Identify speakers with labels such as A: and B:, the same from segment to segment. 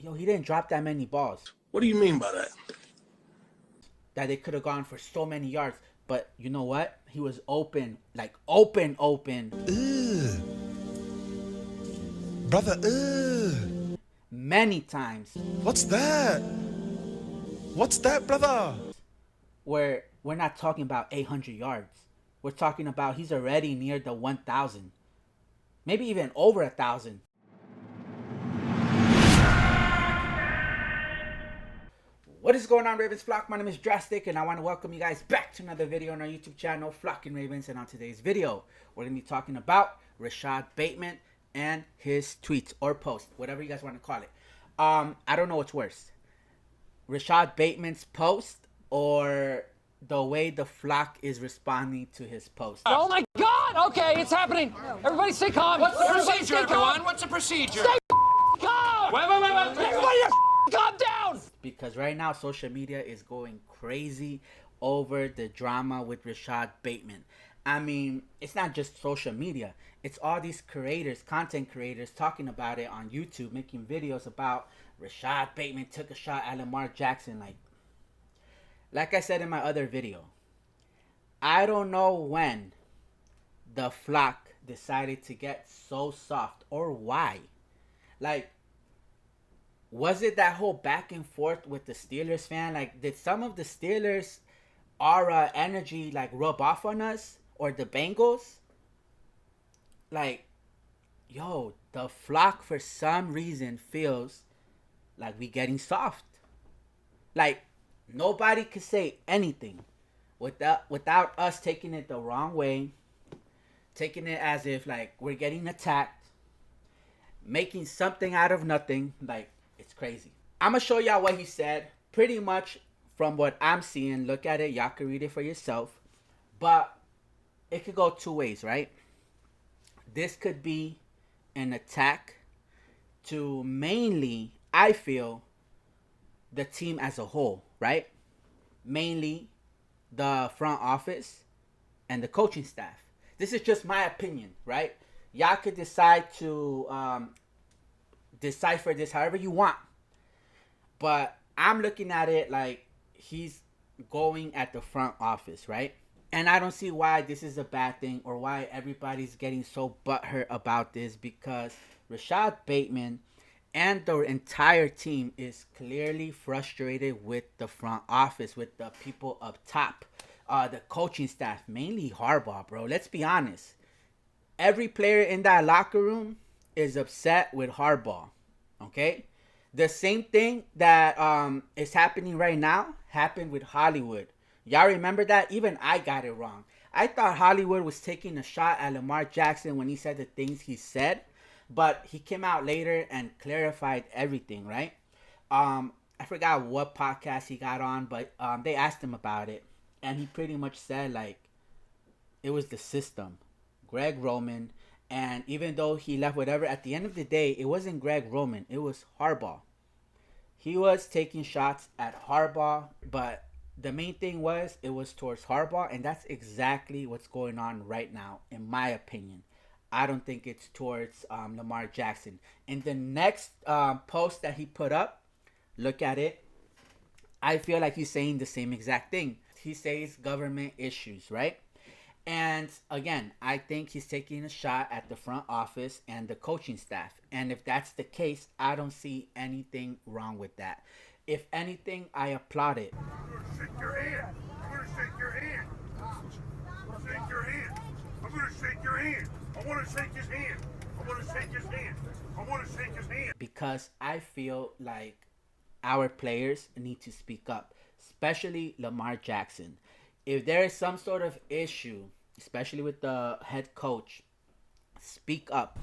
A: yo, he didn't drop that many balls.
B: What do you mean by that?
A: That they could have gone for so many yards. But you know what? He was open, like open.
C: Ugh. Brother, ugh.
A: Many times.
C: What's that? What's that, brother?
A: Where we're not talking about 800 yards. We're talking about he's already near the 1,000. Maybe even over 1,000. What is going on, Ravens flock? My name is Drastic, and I want to welcome you guys back to another video on our YouTube channel, Flocking Ravens. And on today's video, we're going to be talking about Rashad Bateman and his tweets or post, whatever you guys want to call it. I don't know what's worse, Rashad Bateman's post or the way the flock is responding to his post.
D: Oh my God! Okay, it's happening. Everybody stay calm.
E: What's the
D: Everybody
E: procedure,
D: stay calm.
E: everyone? What's the procedure?
D: Stay calm.
E: Wait.
D: Everybody calm down.
A: Because right now social media is going crazy over the drama with Rashad Bateman. I mean, it's not just social media. It's all these creators, content creators, talking about it on YouTube, making videos about Rashad Bateman took a shot at Lamar Jackson. Like I said in my other video, I don't know when the flock decided to get so soft or why. Like, was it that whole back and forth with the Steelers fan? Like, did some of the Steelers aura energy like rub off on us or the Bengals? Like, yo, the flock for some reason feels like we getting soft. Like, nobody could say anything without us taking it the wrong way, taking it as if like we're getting attacked, making something out of nothing. Like, it's crazy. I'm gonna show y'all what he said. Pretty much from what I'm seeing, look at it, y'all can read it for yourself. But it could go two ways, right? This could be an attack to mainly, I feel, the team as a whole, right? Mainly the front office and the coaching staff. This is just my opinion, right? Y'all could decide to decipher this however you want. But I'm looking at it like he's going at the front office, right? And I don't see why this is a bad thing or why everybody's getting so butthurt about this, because Rashad Bateman and the entire team is clearly frustrated with the front office, with the people up top, the coaching staff, mainly Harbaugh, bro. Let's be honest. Every player in that locker room is upset with Harbaugh, okay? The same thing that is happening right now happened with Hollywood. Y'all remember that? Even I got it wrong. I thought Hollywood was taking a shot at Lamar Jackson when he said the things he said, but he came out later and clarified everything, right? I forgot what podcast he got on, but they asked him about it, and he pretty much said, like, it was the system, Greg Roman, and even though he left whatever, at the end of the day, it wasn't Greg Roman, it was Harbaugh. He was taking shots at Harbaugh, but the main thing was it was towards Harbaugh, and that's exactly what's going on right now, in my opinion. I don't think it's towards Lamar Jackson. In the next post that he put up, look at it. I feel like he's saying the same exact thing. He says government issues, right? And again, I think he's taking a shot at the front office and the coaching staff. And if that's the case, I don't see anything wrong with that. If anything, I applaud it.
F: Shake your hand. I'm gonna shake your hand. Shake your hand. I'm gonna shake your hand. I want to shake his hand. I want to shake his hand. I want to shake his hand.
A: Because I feel like our players need to speak up, especially Lamar Jackson. If there is some sort of issue, especially with the head coach, speak up.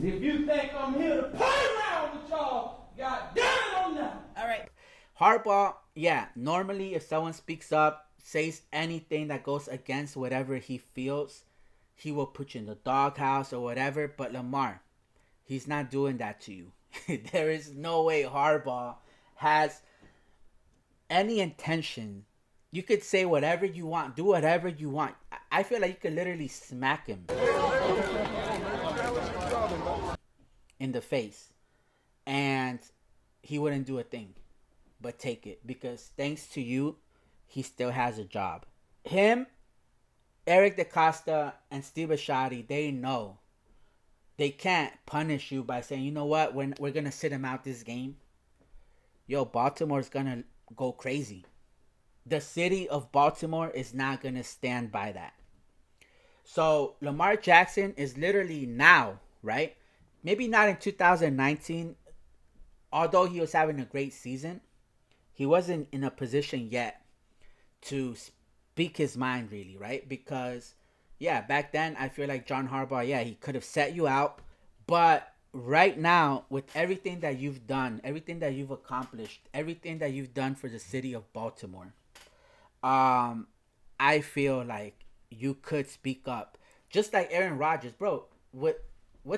G: If you think I'm here to play around with y'all, goddamn it, I'm not.
A: All right. Harbaugh, yeah, normally if someone speaks up, says anything that goes against whatever he feels, he will put you in the doghouse or whatever. But Lamar, he's not doing that to you. There is no way Harbaugh has any intention. You could say whatever you want, do whatever you want. I feel like you could literally smack him in the face. And he wouldn't do a thing but take it, because thanks to you, he still has a job. Him, Eric DaCosta, and Steve Bisciotti, they know they can't punish you by saying, you know what, we're going to sit him out this game. Yo, Baltimore's going to go crazy. The city of Baltimore is not going to stand by that. So Lamar Jackson is literally now, right? Maybe not in 2019, although he was having a great season. He wasn't in a position yet to speak his mind, really, right? Because, yeah, back then, I feel like John Harbaugh, yeah, he could have set you out. But right now, with everything that you've done, everything that you've accomplished, everything that you've done for the city of Baltimore, I feel like you could speak up. Just like Aaron Rodgers, bro. What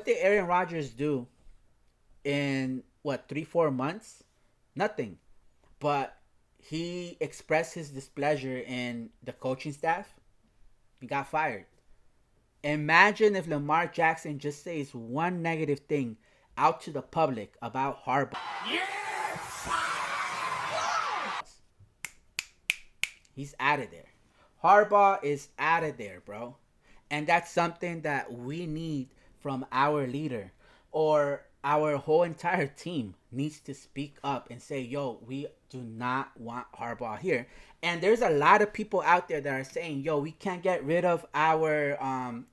A: did Aaron Rodgers do in, 3-4 months? Nothing. But he expressed his displeasure in the coaching staff. He got fired. Imagine if Lamar Jackson just says one negative thing out to the public about Harbaugh. Yes! He's out of there. Harbaugh is out of there, bro. And that's something that we need from our leader, or our whole entire team needs to speak up and say, yo, we do not want Harbaugh here. And there's a lot of people out there that are saying, yo, we can't get rid of our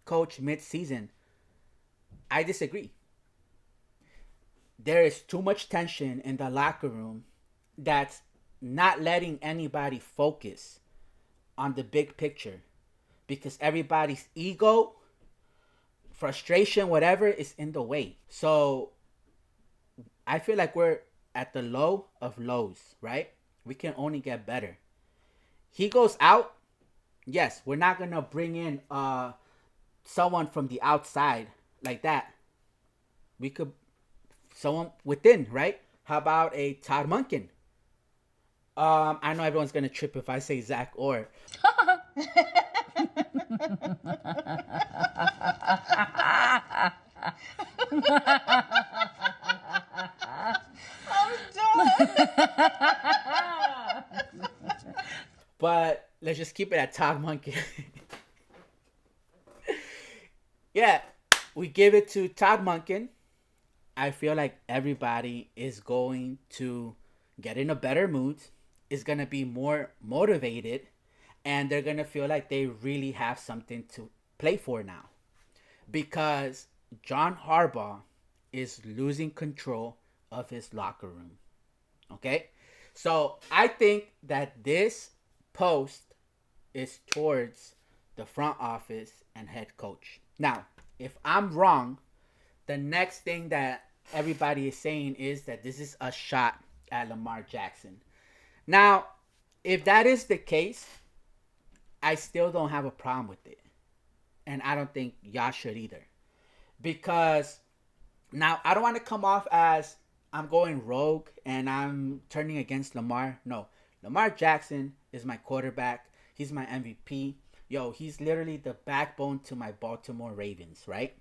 A: coach mid-season. I disagree. There is too much tension in the locker room that's not letting anybody focus on the big picture, because everybody's ego, frustration, whatever, is in the way. So I feel like we're at the low of lows, right? We can only get better. He goes out. Yes, we're not going to bring in someone from the outside like that. We could, someone within, right? How about a Todd Monken? I know everyone's going to trip if I say Zach Orr. But let's just keep it at Todd Monken. Yeah, we give it to Todd Monken. I feel like everybody is going to get in a better mood, is going to be more motivated, and they're going to feel like they really have something to play for now. Because John Harbaugh is losing control of his locker room. Okay? So I think that this post is towards the front office and head coach. Now, if I'm wrong, the next thing that everybody is saying is that this is a shot at Lamar Jackson. Now, if that is the case, I still don't have a problem with it. And I don't think y'all should either. Because now, I don't want to come off as I'm going rogue and I'm turning against Lamar. No, Lamar Jackson is my quarterback. He's my MVP. Yo, he's literally the backbone to my Baltimore Ravens, right?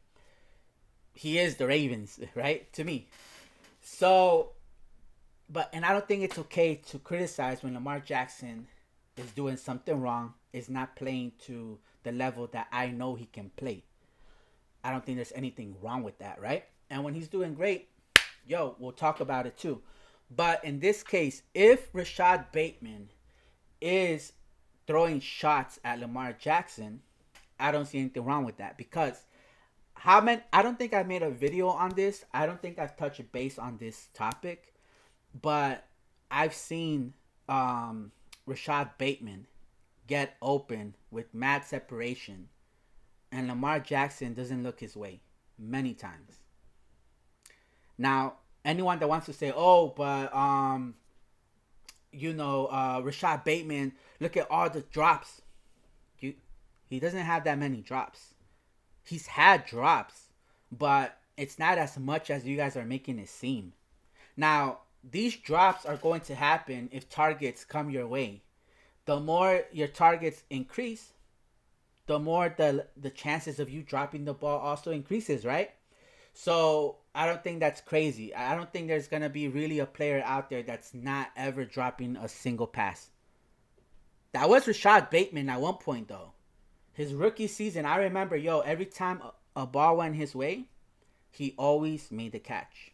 A: He is the Ravens, right? To me. So, and I don't think it's okay to criticize when Lamar Jackson is doing something wrong, is not playing to the level that I know he can play. I don't think there's anything wrong with that, right? And when he's doing great, yo, we'll talk about it too. But in this case, if Rashad Bateman is throwing shots at Lamar Jackson, I don't see anything wrong with that. Because I don't think I made a video on this. I don't think I've touched base on this topic. But I've seen Rashad Bateman get open with mad separation, and Lamar Jackson doesn't look his way many times. Now, anyone that wants to say, oh, but Rashad Bateman, look at all the drops. He doesn't have that many drops. He's had drops, but it's not as much as you guys are making it seem. Now, these drops are going to happen if targets come your way. The more your targets increase, the more the chances of you dropping the ball also increases, right? So I don't think that's crazy. I don't think there's gonna be really a player out there that's not ever dropping a single pass. That was Rashad Bateman at one point though. His rookie season, I remember, every time a ball went his way, he always made the catch.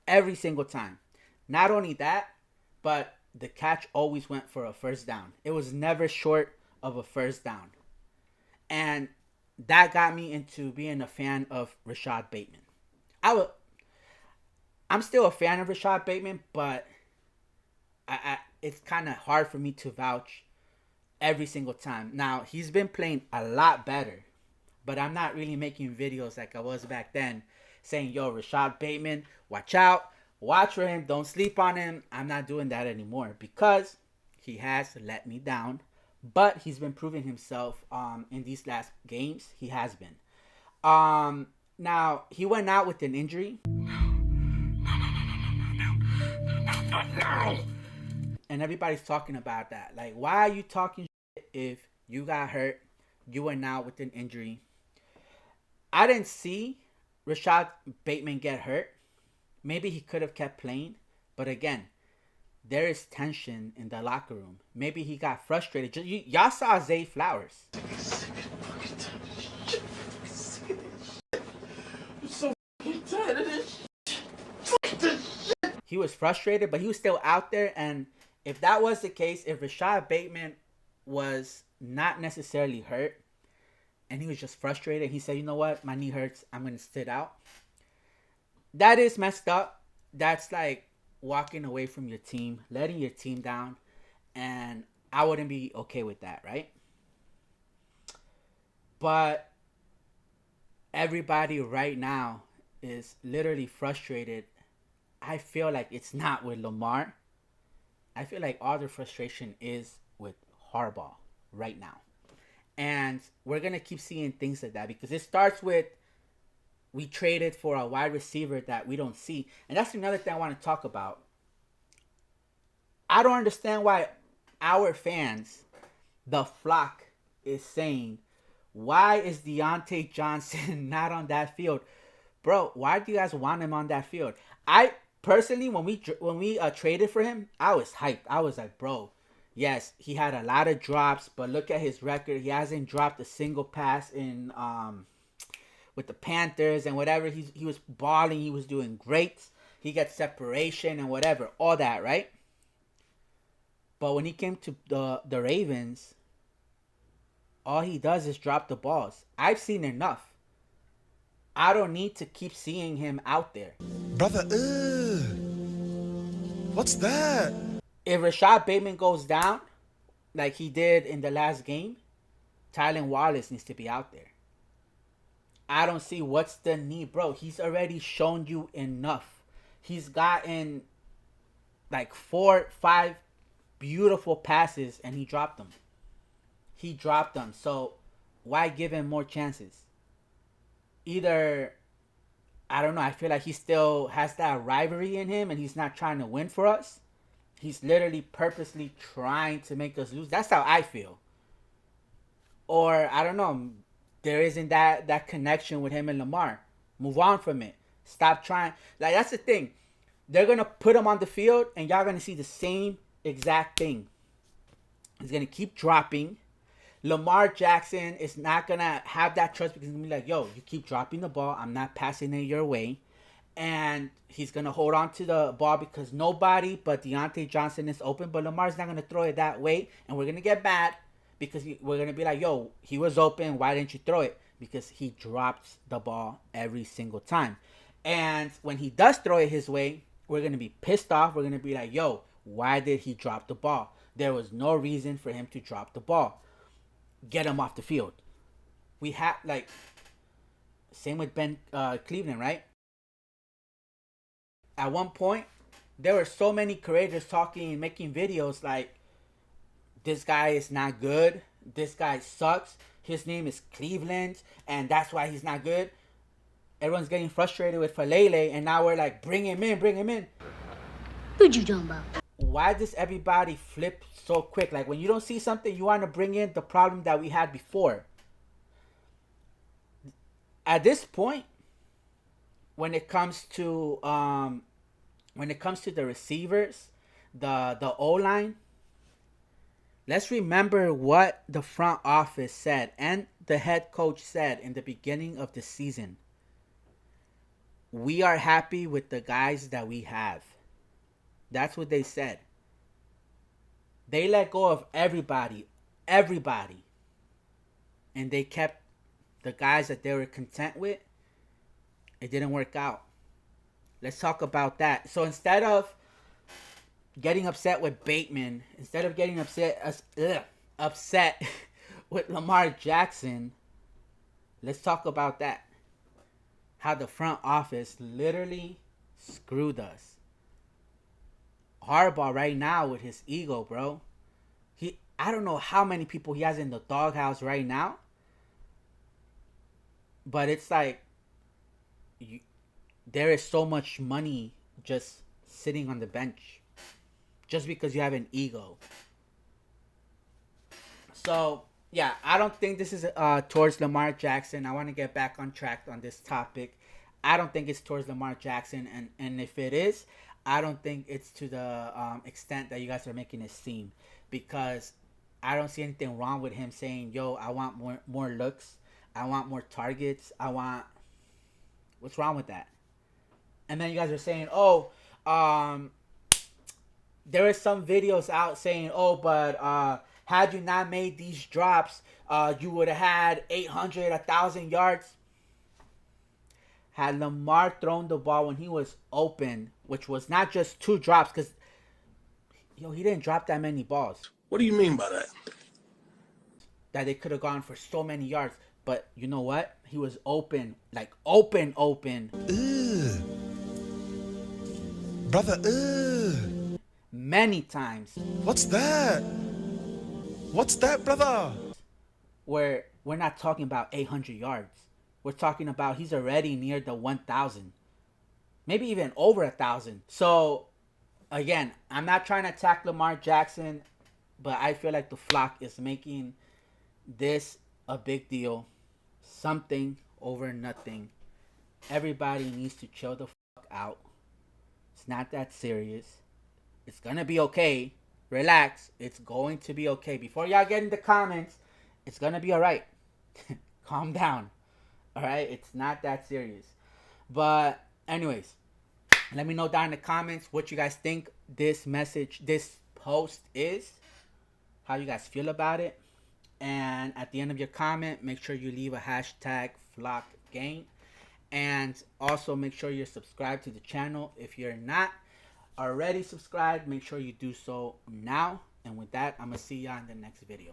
A: Every single time. Not only that, but the catch always went for a first down. It was never short of a first down. And that got me into being a fan of Rashad Bateman. I'm still a fan of Rashad Bateman, but it's kind of hard for me to vouch every single time. Now, he's been playing a lot better, but I'm not really making videos like I was back then saying, Rashad Bateman, watch out, watch for him, don't sleep on him. I'm not doing that anymore because he has let me down, but he's been proving himself in these last games. He has been. Now, he went out with an injury. And everybody's talking about that. Like, why are you talking shit if you got hurt, you went out with an injury? I didn't see Rashad Bateman get hurt. Maybe he could have kept playing. But again, there is tension in the locker room. Maybe he got frustrated. Y'all saw Zay Flowers.
G: I'm so tired of this shit.
A: He was frustrated, but he was still out there. And if that was the case, if Rashad Bateman was not necessarily hurt and he was just frustrated, he said, you know what, my knee hurts, I'm going to sit out. That is messed up. That's like walking away from your team, letting your team down. And I wouldn't be okay with that, right? But everybody right now is literally frustrated. I feel like it's not with Lamar. I feel like all the frustration is with Harbaugh right now. And we're going to keep seeing things like that because it starts with we traded for a wide receiver that we don't see. And that's another thing I want to talk about. I don't understand why our fans, the flock, is saying, why is Deontay Johnson not on that field? Bro, why do you guys want him on that field? I personally, when we traded for him, I was hyped. I was like, bro, yes, he had a lot of drops, but look at his record. He hasn't dropped a single pass in with the Panthers and whatever. He was balling. He was doing great. He got separation and whatever, all that, right? But when he came to the Ravens, all he does is drop the balls. I've seen enough. I don't need to keep seeing him out there.
C: Brother, what's that?
A: If Rashad Bateman goes down, like he did in the last game, Tylan Wallace needs to be out there. I don't see what's the need, bro. He's already shown you enough. He's gotten like 4, 5 beautiful passes and he dropped them. So why give him more chances? Either, I don't know, I feel like he still has that rivalry in him and he's not trying to win for us. He's literally purposely trying to make us lose. That's how I feel. Or, I don't know, there isn't that connection with him and Lamar. Move on from it. Stop trying. Like, that's the thing. They're going to put him on the field and y'all going to see the same exact thing. He's going to keep dropping. Lamar Jackson is not going to have that trust because he's going to be like, yo, you keep dropping the ball. I'm not passing it your way. And he's going to hold on to the ball because nobody but Deontay Johnson is open. But Lamar's not going to throw it that way. And we're going to get mad because we're going to be like, yo, he was open. Why didn't you throw it? Because he drops the ball every single time. And when he does throw it his way, we're going to be pissed off. We're going to be like, yo, why did he drop the ball? There was no reason for him to drop the ball. Get him off the field. We have, like, same with Ben Cleveland, right? At one point, there were so many creators talking and making videos like, this guy is not good. This guy sucks. His name is Cleveland, and that's why he's not good. Everyone's getting frustrated with Falele, and now we're like, bring him in, bring him in.
B: Who'd you talking about?
A: Why does everybody flip so quick? Like, when you don't see something, you want to bring in the problem that we had before. At this point, when it comes to the receivers, the O line, let's remember what the front office said and the head coach said in the beginning of the season. We are happy with the guys that we have. That's what they said. They let go of everybody, and they kept the guys that they were content with. It didn't work out. Let's talk about that. So instead of getting upset with Bateman, instead of getting upset with Lamar Jackson, let's talk about that. How the front office literally screwed us. Harbaugh right now with his ego, bro. I don't know how many people he has in the doghouse right now, but it's like there is so much money just sitting on the bench just because you have an ego. So yeah, I don't think this is towards Lamar Jackson. I want to get back on track on this topic. I don't think it's towards Lamar Jackson, and if it is, I don't think it's to the extent that you guys are making it seem, because I don't see anything wrong with him saying, yo, I want more looks, I want more targets, what's wrong with that? And then you guys are saying, there is some videos out saying, but had you not made these drops, you would have had 800, 1,000 yards. Had Lamar thrown the ball when he was open, which was not just 2 drops, because he didn't drop that many balls.
E: What do you mean by that?
A: That they could have gone for so many yards. But you know what? He was open. Like, open.
C: Ugh. Brother, ugh.
A: Many times.
C: What's that? What's that, brother?
A: Where we're not talking about 800 yards. We're talking about he's already near the 1,000. Maybe even over 1,000. So, again, I'm not trying to attack Lamar Jackson, but I feel like the flock is making this a big deal. Something over nothing. Everybody needs to chill the fuck out. It's not that serious. It's gonna be okay. Relax. It's going to be okay. Before y'all get in the comments, it's gonna be alright. Calm down. Alright? It's not that serious. But anyways, let me know down in the comments what you guys think this post is. How you guys feel about it. And at the end of your comment, make sure you leave a hashtag FlockGang. And also make sure you're subscribed to the channel. If you're not already subscribed, make sure you do so now. And with that, I'm going to see y'all in the next video.